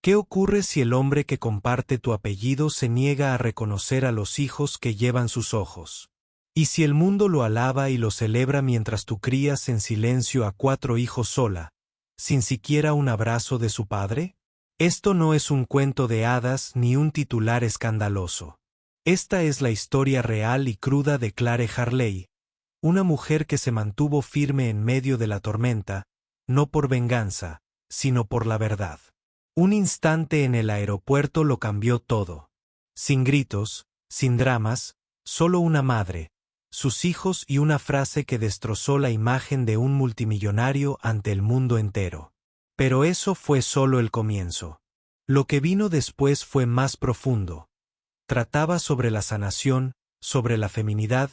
¿Qué ocurre si el hombre que comparte tu apellido se niega a reconocer a los hijos que llevan sus ojos? ¿Y si el mundo lo alaba y lo celebra mientras tú crías en silencio a 4 hijos sola, sin siquiera un abrazo de su padre? Esto no es un cuento de hadas ni un titular escandaloso. Esta es la historia real y cruda de Claire Harley, una mujer que se mantuvo firme en medio de la tormenta, no por venganza, sino por la verdad. Un instante en el aeropuerto lo cambió todo. Sin gritos, sin dramas, solo una madre, sus hijos y una frase que destrozó la imagen de un multimillonario ante el mundo entero. Pero eso fue solo el comienzo. Lo que vino después fue más profundo. Trataba sobre la sanación, sobre la feminidad,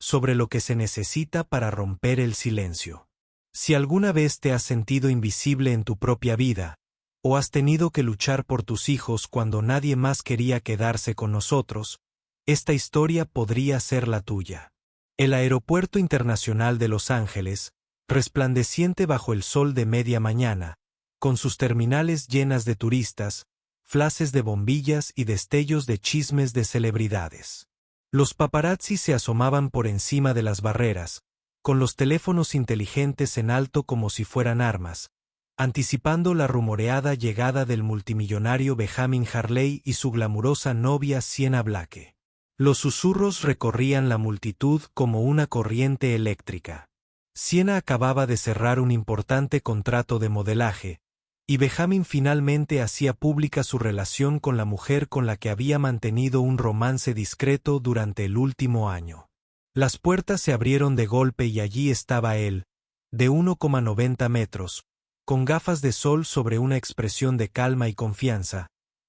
sobre lo que se necesita para romper el silencio. Si alguna vez te has sentido invisible en tu propia vida, o has tenido que luchar por tus hijos cuando nadie más quería quedarse con nosotros, esta historia podría ser la tuya. El Aeropuerto Internacional de Los Ángeles, resplandeciente bajo el sol de media mañana, con sus terminales llenas de turistas, flashes de bombillas y destellos de chismes de celebridades. Los paparazzi se asomaban por encima de las barreras, con los teléfonos inteligentes en alto como si fueran armas, anticipando la rumoreada llegada del multimillonario Benjamin Harley y su glamurosa novia Sienna Blake. Los susurros recorrían la multitud como una corriente eléctrica. Sienna acababa de cerrar un importante contrato de modelaje, y Benjamin finalmente hacía pública su relación con la mujer con la que había mantenido un romance discreto durante el último año. Las puertas se abrieron de golpe y allí estaba él, de 1,90 metros, con gafas de sol sobre una expresión de calma y confianza,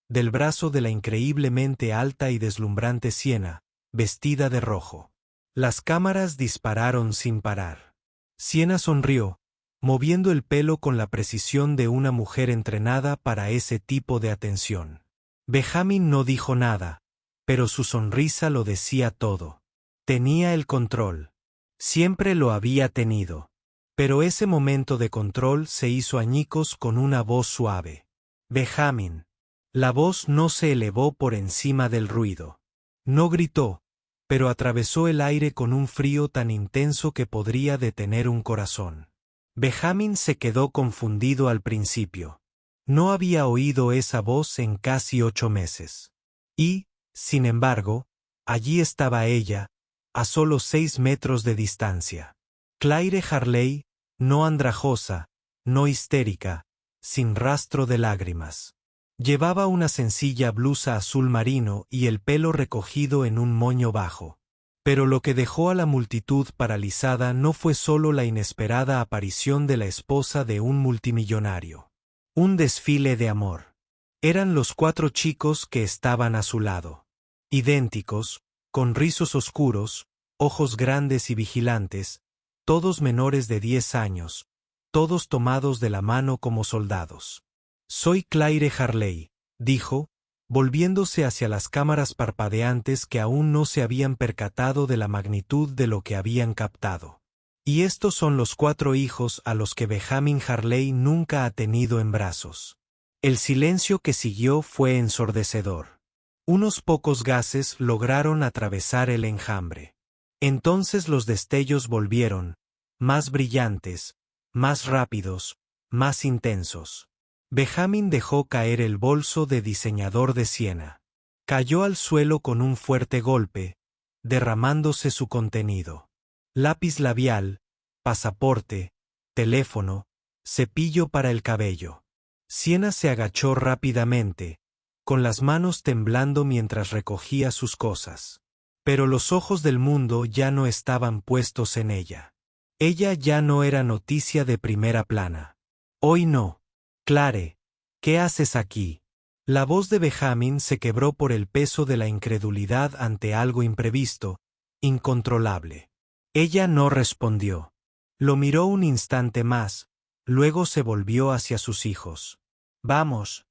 del brazo de la increíblemente alta y deslumbrante Sienna, vestida de rojo. Las cámaras dispararon sin parar. Sienna sonrió, moviendo el pelo con la precisión de una mujer entrenada para ese tipo de atención. Benjamin no dijo nada, pero su sonrisa lo decía todo. Tenía el control. Siempre lo había tenido. Pero ese momento de control se hizo añicos con una voz suave. Benjamin. La voz no se elevó por encima del ruido. No gritó, pero atravesó el aire con un frío tan intenso que podría detener un corazón. Benjamin se quedó confundido al principio. No había oído esa voz en casi 8 meses. Y, sin embargo, allí estaba ella, a solo 6 metros de distancia. Claire Harley, no andrajosa, no histérica, sin rastro de lágrimas. Llevaba una sencilla blusa azul marino y el pelo recogido en un moño bajo. Pero lo que dejó a la multitud paralizada no fue solo la inesperada aparición de la esposa de un multimillonario. Un desfile de amor. Eran los 4 chicos que estaban a su lado. Idénticos, con rizos oscuros, ojos grandes y vigilantes, todos menores de 10 años, todos tomados de la mano como soldados. Soy Claire Harley, dijo, volviéndose hacia las cámaras parpadeantes que aún no se habían percatado de la magnitud de lo que habían captado. Y estos son los 4 hijos a los que Benjamin Harley nunca ha tenido en brazos. El silencio que siguió fue ensordecedor. Unos pocos gases lograron atravesar el enjambre. Entonces los destellos volvieron, más brillantes, más rápidos, más intensos. Benjamin dejó caer el bolso de diseñador de Sienna. Cayó al suelo con un fuerte golpe, derramándose su contenido. Lápiz labial, pasaporte, teléfono, cepillo para el cabello. Sienna se agachó rápidamente, con las manos temblando mientras recogía sus cosas. Pero los ojos del mundo ya no estaban puestos en ella. Ella ya no era noticia de primera plana. Hoy no. Claire, ¿qué haces aquí? La voz de Benjamin se quebró por el peso de la incredulidad ante algo imprevisto, incontrolable. Ella no respondió. Lo miró un instante más, luego se volvió hacia sus hijos. Vamos,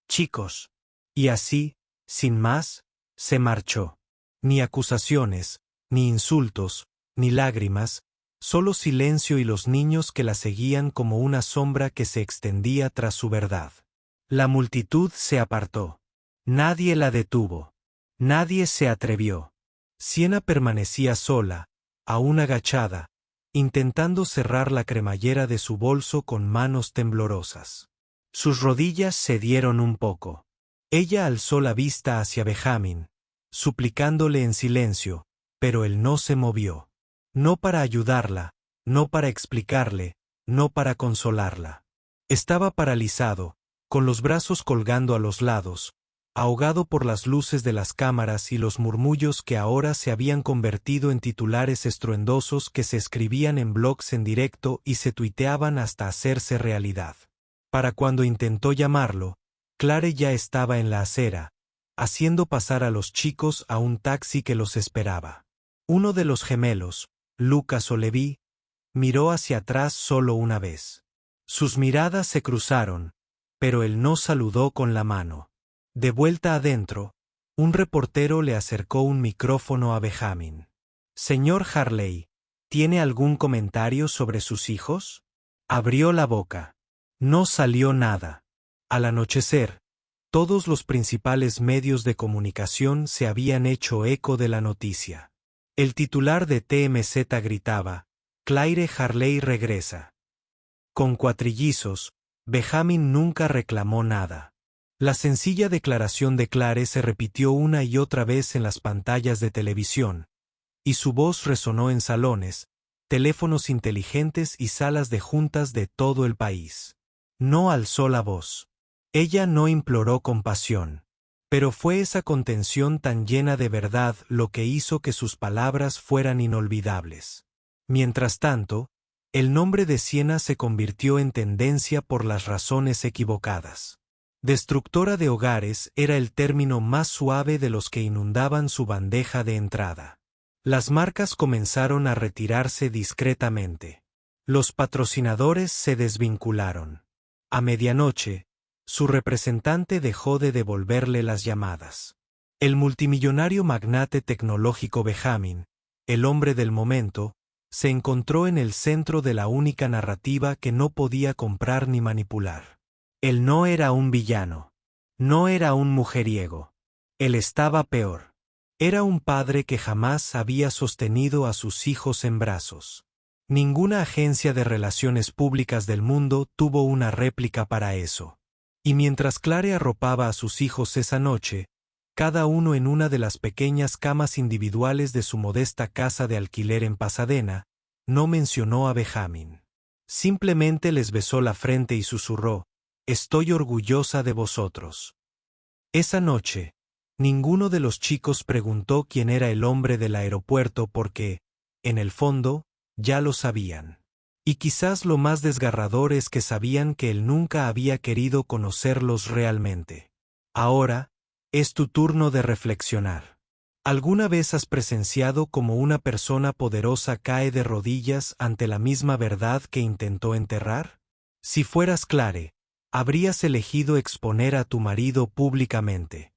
chicos. Y así, sin más, se marchó. Ni acusaciones, ni insultos, ni lágrimas, solo silencio y los niños que la seguían como una sombra que se extendía tras su verdad. La multitud se apartó. Nadie la detuvo. Nadie se atrevió. Siena permanecía sola, aún agachada, intentando cerrar la cremallera de su bolso con manos temblorosas. Sus rodillas cedieron un poco. Ella alzó la vista hacia Benjamin, suplicándole en silencio, pero él no se movió. No para ayudarla, no para explicarle, no para consolarla. Estaba paralizado, con los brazos colgando a los lados, ahogado por las luces de las cámaras y los murmullos que ahora se habían convertido en titulares estruendosos que se escribían en blogs en directo y se tuiteaban hasta hacerse realidad. Para cuando intentó llamarlo, Clare ya estaba en la acera, haciendo pasar a los chicos a un taxi que los esperaba. Uno de los gemelos, Lucas o Levi, miró hacia atrás solo una vez. Sus miradas se cruzaron, pero él no saludó con la mano. De vuelta adentro, un reportero le acercó un micrófono a Benjamin. «Señor Harley, ¿tiene algún comentario sobre sus hijos?» Abrió la boca. No salió nada. Al anochecer, todos los principales medios de comunicación se habían hecho eco de la noticia. El titular de TMZ gritaba: «Claire Harley regresa». Con cuatrillizos, Benjamin nunca reclamó nada. La sencilla declaración de Clare se repitió una y otra vez en las pantallas de televisión, y su voz resonó en salones, teléfonos inteligentes y salas de juntas de todo el país. No alzó la voz. Ella no imploró compasión. Pero fue esa contención tan llena de verdad lo que hizo que sus palabras fueran inolvidables. Mientras tanto, el nombre de Siena se convirtió en tendencia por las razones equivocadas. Destructora de hogares era el término más suave de los que inundaban su bandeja de entrada. Las marcas comenzaron a retirarse discretamente. Los patrocinadores se desvincularon. A medianoche, su representante dejó de devolverle las llamadas. El multimillonario magnate tecnológico Benjamin, el hombre del momento, se encontró en el centro de la única narrativa que no podía comprar ni manipular. Él no era un villano. No era un mujeriego. Él estaba peor. Era un padre que jamás había sostenido a sus hijos en brazos. Ninguna agencia de relaciones públicas del mundo tuvo una réplica para eso. Y mientras Clare arropaba a sus hijos esa noche, cada uno en una de las pequeñas camas individuales de su modesta casa de alquiler en Pasadena, no mencionó a Benjamin. Simplemente les besó la frente y susurró: «Estoy orgullosa de vosotros». Esa noche, ninguno de los chicos preguntó quién era el hombre del aeropuerto porque, en el fondo, ya lo sabían. Y quizás lo más desgarrador es que sabían que él nunca había querido conocerlos realmente. Ahora, es tu turno de reflexionar. ¿Alguna vez has presenciado cómo una persona poderosa cae de rodillas ante la misma verdad que intentó enterrar? Si fueras Clare, ¿habrías elegido exponer a tu marido públicamente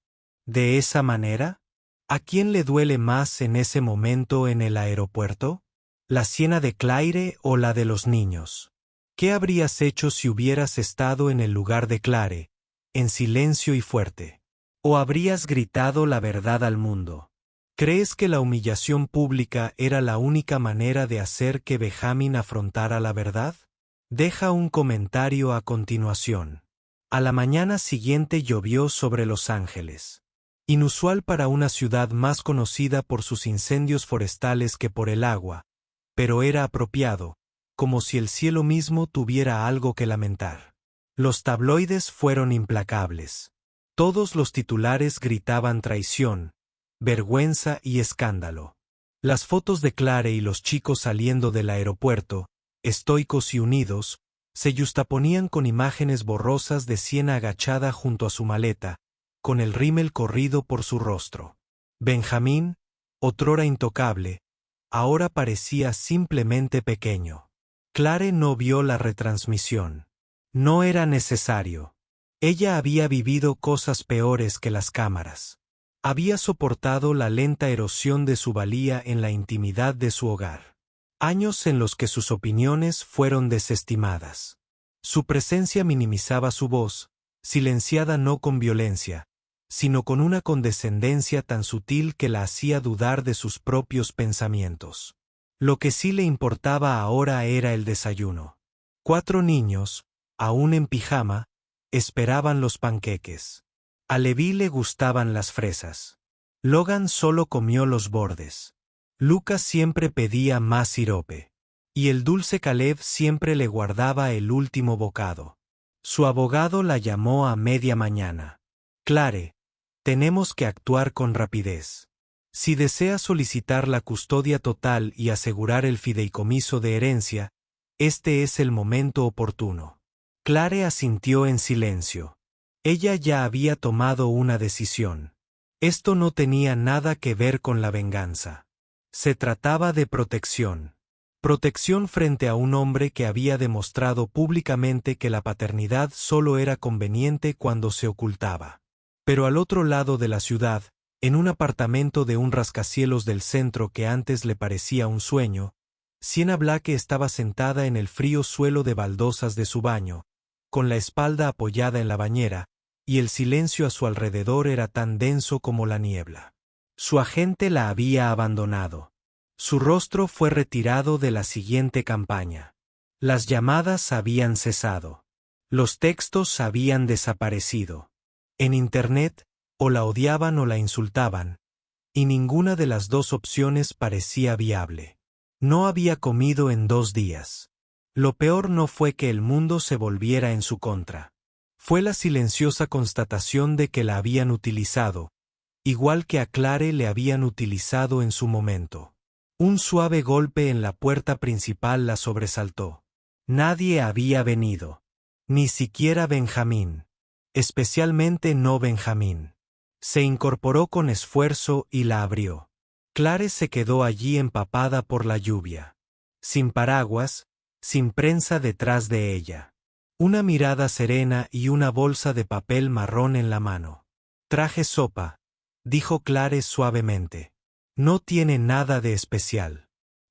de esa manera? ¿A quién le duele más en ese momento en el aeropuerto? ¿La Siena de Claire o la de los niños? ¿Qué habrías hecho si hubieras estado en el lugar de Clare, en silencio y fuerte? ¿O habrías gritado la verdad al mundo? ¿Crees que la humillación pública era la única manera de hacer que Benjamin afrontara la verdad? Deja un comentario a continuación. A la mañana siguiente llovió sobre Los Ángeles. Inusual para una ciudad más conocida por sus incendios forestales que por el agua, pero era apropiado, como si el cielo mismo tuviera algo que lamentar. Los tabloides fueron implacables. Todos los titulares gritaban traición, vergüenza y escándalo. Las fotos de Clare y los chicos saliendo del aeropuerto, estoicos y unidos, se yuxtaponían con imágenes borrosas de Siena agachada junto a su maleta, con el rímel corrido por su rostro. Benjamín, otrora intocable, ahora parecía simplemente pequeño. Clare no vio la retransmisión. No era necesario. Ella había vivido cosas peores que las cámaras. Había soportado la lenta erosión de su valía en la intimidad de su hogar. Años en los que sus opiniones fueron desestimadas. Su presencia minimizaba su voz, silenciada no con violencia, sino con una condescendencia tan sutil que la hacía dudar de sus propios pensamientos. Lo que sí le importaba ahora era el desayuno. 4 niños, aún en pijama, esperaban los panqueques. A Levi le gustaban las fresas. Logan solo comió los bordes. Lucas siempre pedía más sirope. Y el dulce Caleb siempre le guardaba el último bocado. Su abogado la llamó a media mañana. Clare, tenemos que actuar con rapidez. Si desea solicitar la custodia total y asegurar el fideicomiso de herencia, este es el momento oportuno. Clare asintió en silencio. Ella ya había tomado una decisión. Esto no tenía nada que ver con la venganza. Se trataba de protección. Protección frente a un hombre que había demostrado públicamente que la paternidad solo era conveniente cuando se ocultaba. Pero al otro lado de la ciudad, en un apartamento de un rascacielos del centro que antes le parecía un sueño, Sienna Blake estaba sentada en el frío suelo de baldosas de su baño, con la espalda apoyada en la bañera, y el silencio a su alrededor era tan denso como la niebla. Su agente la había abandonado. Su rostro fue retirado de la siguiente campaña. Las llamadas habían cesado. Los textos habían desaparecido. En Internet, o la odiaban o la insultaban, y ninguna de las dos opciones parecía viable. No había comido en 2 días. Lo peor no fue que el mundo se volviera en su contra. Fue la silenciosa constatación de que la habían utilizado, igual que a Clare le habían utilizado en su momento. Un suave golpe en la puerta principal la sobresaltó. Nadie había venido. Ni siquiera Benjamín. Especialmente no Benjamín. Se incorporó con esfuerzo y la abrió. Clare se quedó allí empapada por la lluvia. Sin paraguas, sin prensa detrás de ella. Una mirada serena y una bolsa de papel marrón en la mano. Traje sopa, dijo Clare suavemente. No tiene nada de especial.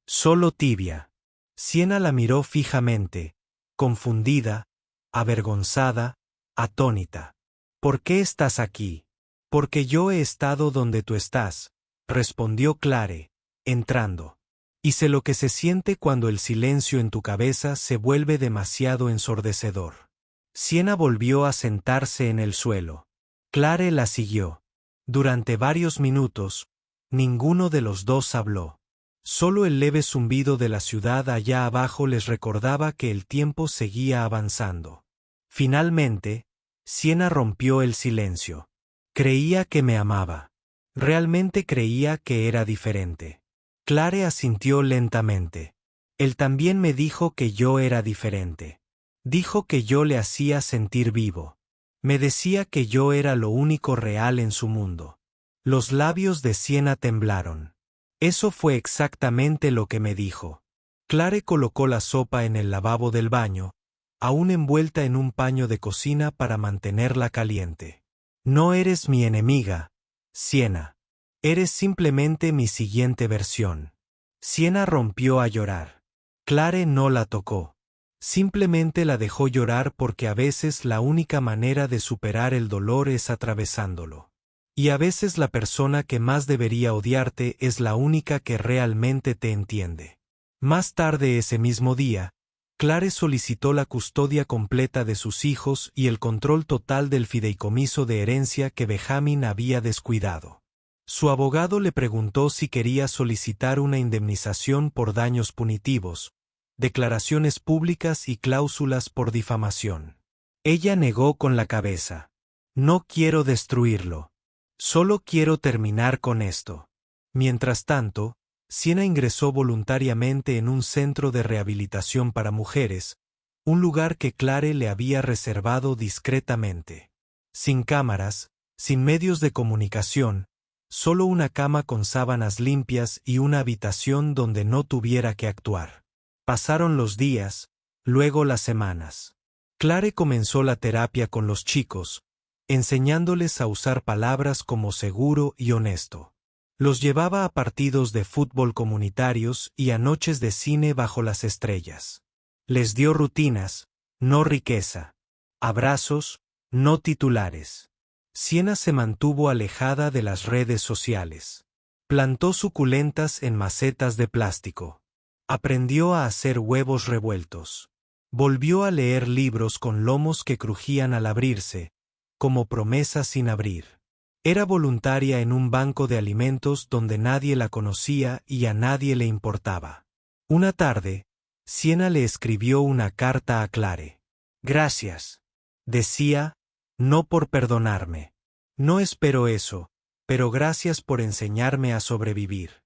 Solo tibia. Sienna la miró fijamente, confundida, avergonzada, atónita. ¿Por qué estás aquí? Porque yo he estado donde tú estás, respondió Clare, entrando. Y sé lo que se siente cuando el silencio en tu cabeza se vuelve demasiado ensordecedor. Sienna volvió a sentarse en el suelo. Clare la siguió. Durante varios minutos, ninguno de los dos habló. Solo el leve zumbido de la ciudad allá abajo les recordaba que el tiempo seguía avanzando. Finalmente, Sienna rompió el silencio. Creía que me amaba. Realmente creía que era diferente. Clare asintió lentamente. Él también me dijo que yo era diferente. Dijo que yo le hacía sentir vivo. Me decía que yo era lo único real en su mundo. Los labios de Sienna temblaron. Eso fue exactamente lo que me dijo. Clare colocó la sopa en el lavabo del baño, aún envuelta en un paño de cocina para mantenerla caliente. No eres mi enemiga, Sienna. Eres simplemente mi siguiente versión. Sienna rompió a llorar. Clare no la tocó. Simplemente la dejó llorar porque a veces la única manera de superar el dolor es atravesándolo. Y a veces la persona que más debería odiarte es la única que realmente te entiende. Más tarde ese mismo día, Clare solicitó la custodia completa de sus hijos y el control total del fideicomiso de herencia que Benjamin había descuidado. Su abogado le preguntó si quería solicitar una indemnización por daños punitivos, declaraciones públicas y cláusulas por difamación. Ella negó con la cabeza. No quiero destruirlo. Solo quiero terminar con esto. Mientras tanto, Sienna ingresó voluntariamente en un centro de rehabilitación para mujeres, un lugar que Clare le había reservado discretamente. Sin cámaras, sin medios de comunicación, solo una cama con sábanas limpias y una habitación donde no tuviera que actuar. Pasaron los días, luego las semanas. Clare comenzó la terapia con los chicos, enseñándoles a usar palabras como seguro y honesto. Los llevaba a partidos de fútbol comunitarios y a noches de cine bajo las estrellas. Les dio rutinas, no riqueza. Abrazos, no titulares. Siena se mantuvo alejada de las redes sociales. Plantó suculentas en macetas de plástico. Aprendió a hacer huevos revueltos. Volvió a leer libros con lomos que crujían al abrirse, como promesas sin abrir. Era voluntaria en un banco de alimentos donde nadie la conocía y a nadie le importaba. Una tarde, Siena le escribió una carta a Clare. Gracias. Decía, no por perdonarme. No espero eso, pero gracias por enseñarme a sobrevivir.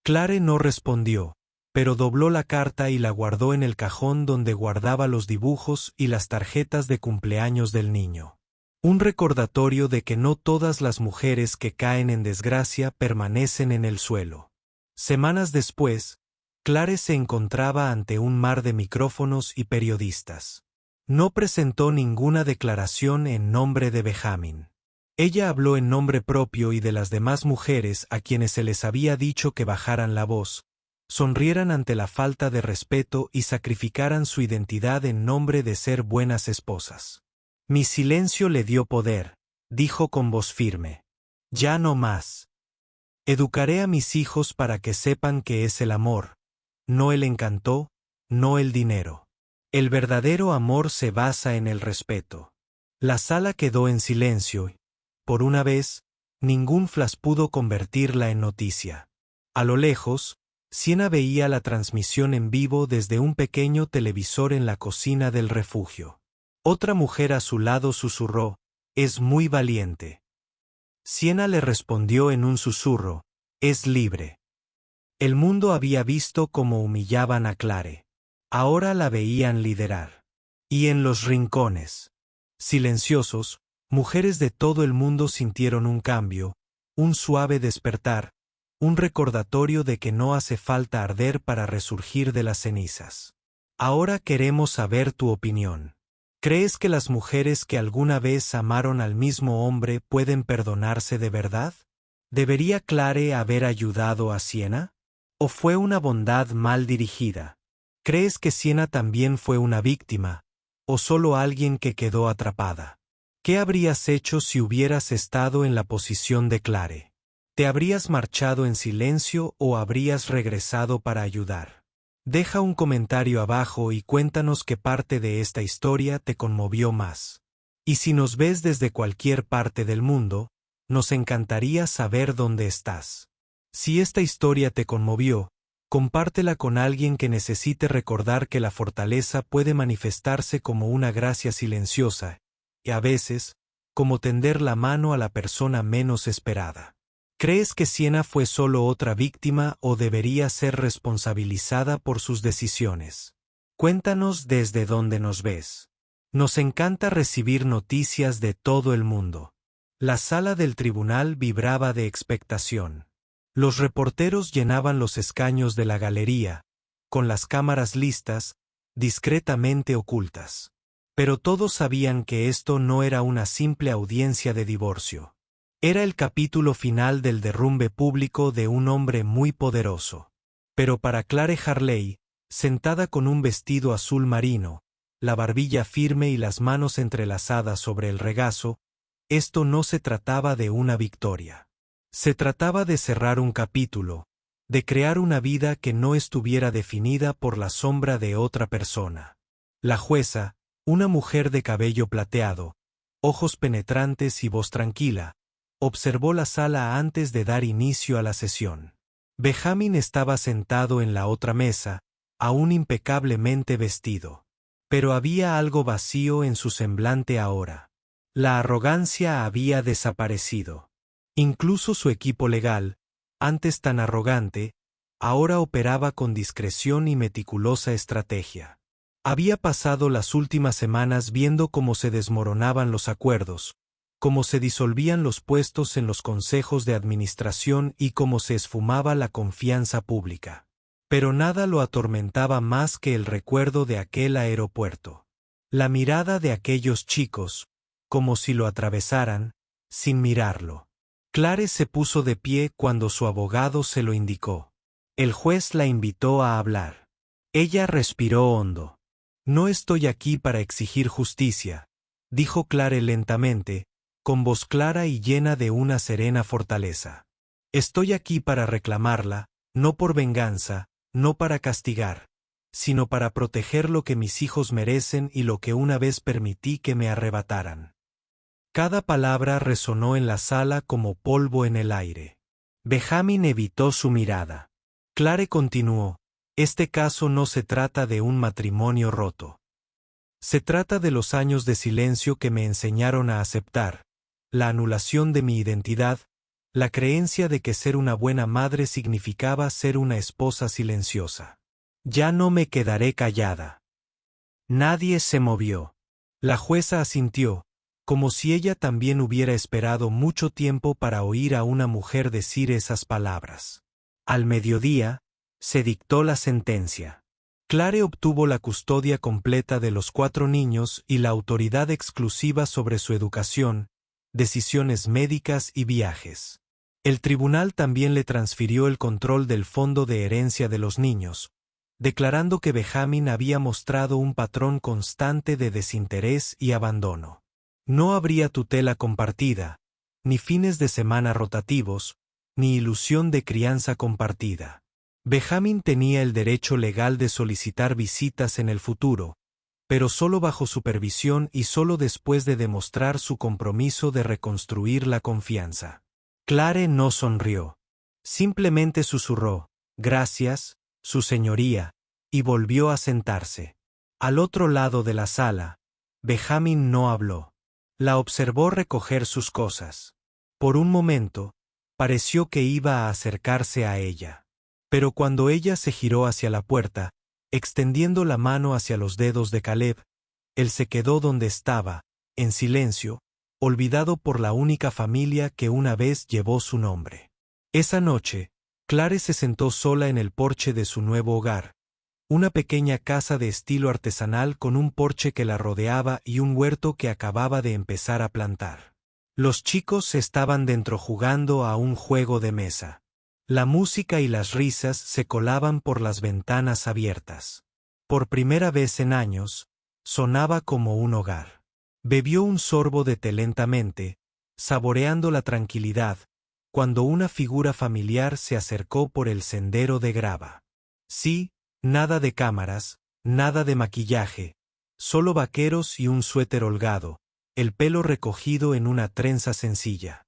Clare no respondió, pero dobló la carta y la guardó en el cajón donde guardaba los dibujos y las tarjetas de cumpleaños del niño. Un recordatorio de que no todas las mujeres que caen en desgracia permanecen en el suelo. Semanas después, Clare se encontraba ante un mar de micrófonos y periodistas. No presentó ninguna declaración en nombre de Benjamin. Ella habló en nombre propio y de las demás mujeres a quienes se les había dicho que bajaran la voz, sonrieran ante la falta de respeto y sacrificaran su identidad en nombre de ser buenas esposas. Mi silencio le dio poder, dijo con voz firme. Ya no más. Educaré a mis hijos para que sepan que es el amor, no el encanto, no el dinero. El verdadero amor se basa en el respeto. La sala quedó en silencio y, por una vez, ningún flash pudo convertirla en noticia. A lo lejos, Siena veía la transmisión en vivo desde un pequeño televisor en la cocina del refugio. Otra mujer a su lado susurró, «Es muy valiente». Siena le respondió en un susurro, «Es libre». El mundo había visto cómo humillaban a Clare. Ahora la veían liderar. Y en los rincones, silenciosos, mujeres de todo el mundo sintieron un cambio, un suave despertar, un recordatorio de que no hace falta arder para resurgir de las cenizas. Ahora queremos saber tu opinión. ¿Crees que las mujeres que alguna vez amaron al mismo hombre pueden perdonarse de verdad? ¿Debería Clare haber ayudado a Siena? ¿O fue una bondad mal dirigida? ¿Crees que Siena también fue una víctima, o solo alguien que quedó atrapada? ¿Qué habrías hecho si hubieras estado en la posición de Clare? ¿Te habrías marchado en silencio o habrías regresado para ayudar? Deja un comentario abajo y cuéntanos qué parte de esta historia te conmovió más. Y si nos ves desde cualquier parte del mundo, nos encantaría saber dónde estás. Si esta historia te conmovió, compártela con alguien que necesite recordar que la fortaleza puede manifestarse como una gracia silenciosa, y a veces, como tender la mano a la persona menos esperada. ¿Crees que Siena fue solo otra víctima o debería ser responsabilizada por sus decisiones? Cuéntanos desde dónde nos ves. Nos encanta recibir noticias de todo el mundo. La sala del tribunal vibraba de expectación. Los reporteros llenaban los escaños de la galería, con las cámaras listas, discretamente ocultas. Pero todos sabían que esto no era una simple audiencia de divorcio. Era el capítulo final del derrumbe público de un hombre muy poderoso. Pero para Clare Harley, sentada con un vestido azul marino, la barbilla firme y las manos entrelazadas sobre el regazo, esto no se trataba de una victoria. Se trataba de cerrar un capítulo, de crear una vida que no estuviera definida por la sombra de otra persona. La jueza, una mujer de cabello plateado, ojos penetrantes y voz tranquila, observó la sala antes de dar inicio a la sesión. Benjamin estaba sentado en la otra mesa, aún impecablemente vestido. Pero había algo vacío en su semblante ahora. La arrogancia había desaparecido. Incluso su equipo legal, antes tan arrogante, ahora operaba con discreción y meticulosa estrategia. Había pasado las últimas semanas viendo cómo se desmoronaban los acuerdos, cómo se disolvían los puestos en los consejos de administración y cómo se esfumaba la confianza pública. Pero nada lo atormentaba más que el recuerdo de aquel aeropuerto. La mirada de aquellos chicos, como si lo atravesaran, sin mirarlo. Clare se puso de pie cuando su abogado se lo indicó. El juez la invitó a hablar. Ella respiró hondo. No estoy aquí para exigir justicia, dijo Clare lentamente, con voz clara y llena de una serena fortaleza. Estoy aquí para reclamarla, no por venganza, no para castigar, sino para proteger lo que mis hijos merecen y lo que una vez permití que me arrebataran. Cada palabra resonó en la sala como polvo en el aire. Benjamin evitó su mirada. Clare continuó, este caso no se trata de un matrimonio roto. Se trata de los años de silencio que me enseñaron a aceptar, la anulación de mi identidad, la creencia de que ser una buena madre significaba ser una esposa silenciosa. Ya no me quedaré callada. Nadie se movió. La jueza asintió, como si ella también hubiera esperado mucho tiempo para oír a una mujer decir esas palabras. Al mediodía, se dictó la sentencia. Clare obtuvo la custodia completa de los 4 niños y la autoridad exclusiva sobre su educación, decisiones médicas y viajes. El tribunal también le transfirió el control del fondo de herencia de los niños, declarando que Benjamin había mostrado un patrón constante de desinterés y abandono. No habría tutela compartida, ni fines de semana rotativos, ni ilusión de crianza compartida. Benjamin tenía el derecho legal de solicitar visitas en el futuro, pero solo bajo supervisión y solo después de demostrar su compromiso de reconstruir la confianza. Clare no sonrió. Simplemente susurró, «Gracias, su señoría», y volvió a sentarse. Al otro lado de la sala, Benjamin no habló. La observó recoger sus cosas. Por un momento, pareció que iba a acercarse a ella. Pero cuando ella se giró hacia la puerta, extendiendo la mano hacia los dedos de Caleb, él se quedó donde estaba, en silencio, olvidado por la única familia que una vez llevó su nombre. Esa noche, Clare se sentó sola en el porche de su nuevo hogar, una pequeña casa de estilo artesanal con un porche que la rodeaba y un huerto que acababa de empezar a plantar. Los chicos estaban dentro jugando a un juego de mesa. La música y las risas se colaban por las ventanas abiertas. Por primera vez en años, sonaba como un hogar. Bebió un sorbo de té lentamente, saboreando la tranquilidad, cuando una figura familiar se acercó por el sendero de grava. Sí, nada de cámaras, nada de maquillaje, solo vaqueros y un suéter holgado, el pelo recogido en una trenza sencilla.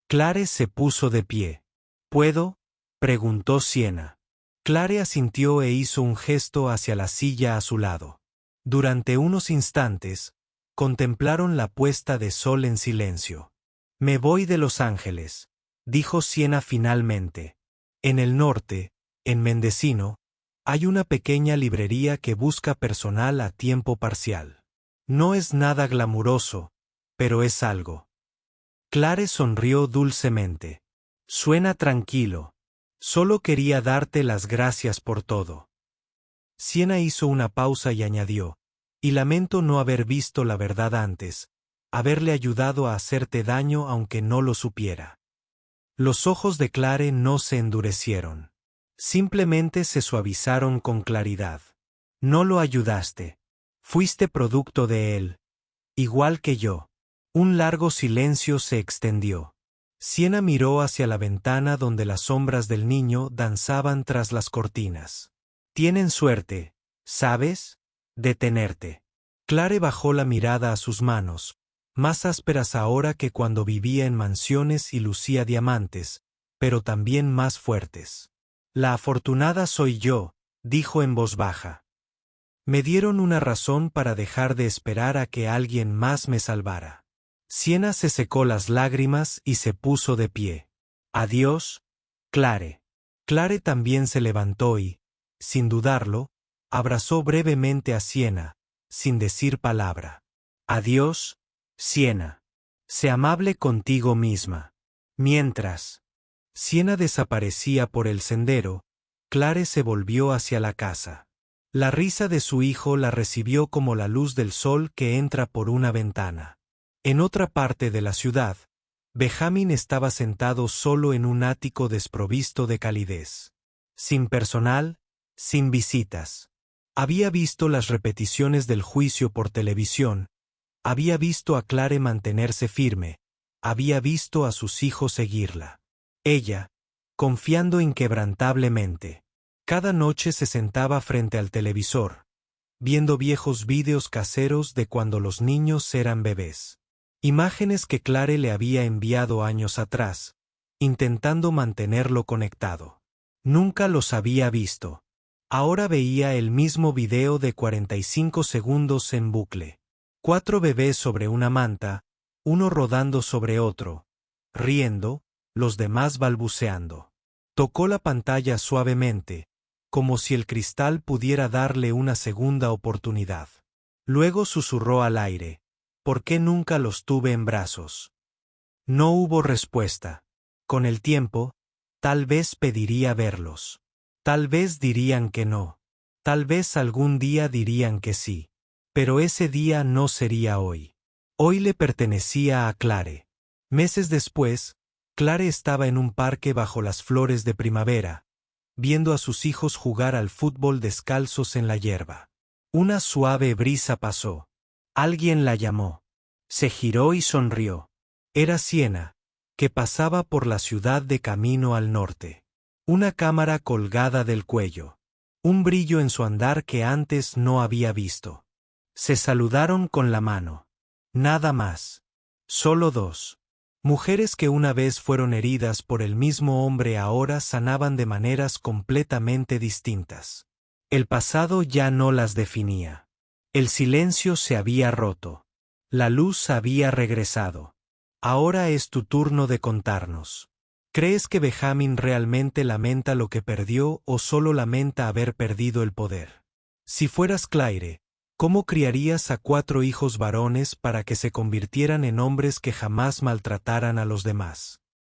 Clare se puso de pie. ¿Puedo?, preguntó Siena. Clare asintió e hizo un gesto hacia la silla a su lado. Durante unos instantes, contemplaron la puesta de sol en silencio. «Me voy de Los Ángeles», dijo Siena finalmente. «En el norte, en Mendocino, hay una pequeña librería que busca personal a tiempo parcial. No es nada glamuroso, pero es algo». Clare sonrió dulcemente. «Suena tranquilo. Solo quería darte las gracias por todo». Siena hizo una pausa y añadió, «Y lamento no haber visto la verdad antes, haberle ayudado a hacerte daño aunque no lo supiera». Los ojos de Clare no se endurecieron. Simplemente se suavizaron con claridad. «No lo ayudaste. Fuiste producto de él. Igual que yo». Un largo silencio se extendió. Siena miró hacia la ventana donde las sombras del niño danzaban tras las cortinas. «Tienen suerte, ¿sabes?, de tenerte». Clare bajó la mirada a sus manos, más ásperas ahora que cuando vivía en mansiones y lucía diamantes, pero también más fuertes. «La afortunada soy yo», dijo en voz baja. «Me dieron una razón para dejar de esperar a que alguien más me salvara». Siena se secó las lágrimas y se puso de pie. «Adiós, Clare». Clare también se levantó y, sin dudarlo, abrazó brevemente a Siena, sin decir palabra. «Adiós, Siena. Sé amable contigo misma». Mientras Siena desaparecía por el sendero, Clare se volvió hacia la casa. La risa de su hijo la recibió como la luz del sol que entra por una ventana. En otra parte de la ciudad, Benjamin estaba sentado solo en un ático desprovisto de calidez. Sin personal, sin visitas. Había visto las repeticiones del juicio por televisión, Había visto a Clare mantenerse firme, había visto a sus hijos seguirla. Ella, confiando inquebrantablemente. Cada noche se sentaba frente al televisor, viendo viejos vídeos caseros de cuando los niños eran bebés. Imágenes que Clare le había enviado años atrás, intentando mantenerlo conectado. Nunca los había visto. Ahora veía el mismo video de 45 segundos en bucle. 4 bebés sobre una manta, uno rodando sobre otro, riendo, los demás balbuceando. Tocó la pantalla suavemente, como si el cristal pudiera darle una segunda oportunidad. Luego susurró al aire: ¿por qué nunca los tuve en brazos? No hubo respuesta. Con el tiempo, tal vez pediría verlos. Tal vez dirían que no. Tal vez algún día dirían que sí. Pero ese día no sería hoy. Hoy le pertenecía a Clare. Meses después, Clare estaba en un parque bajo las flores de primavera, viendo a sus hijos jugar al fútbol descalzos en la hierba. Una suave brisa pasó. Alguien la llamó. Se giró y sonrió. Era Siena, que pasaba por la ciudad de camino al norte. Una cámara colgada del cuello. Un brillo en su andar que antes no había visto. Se saludaron con la mano. Nada más. Solo dos. Mujeres que una vez fueron heridas por el mismo hombre ahora sanaban de maneras completamente distintas. El pasado ya no las definía. El silencio se había roto. La luz había regresado. Ahora es tu turno de contarnos. ¿Crees que Benjamin realmente lamenta lo que perdió o solo lamenta haber perdido el poder? Si fueras Claire, ¿cómo criarías a 4 hijos varones para que se convirtieran en hombres que jamás maltrataran a los demás?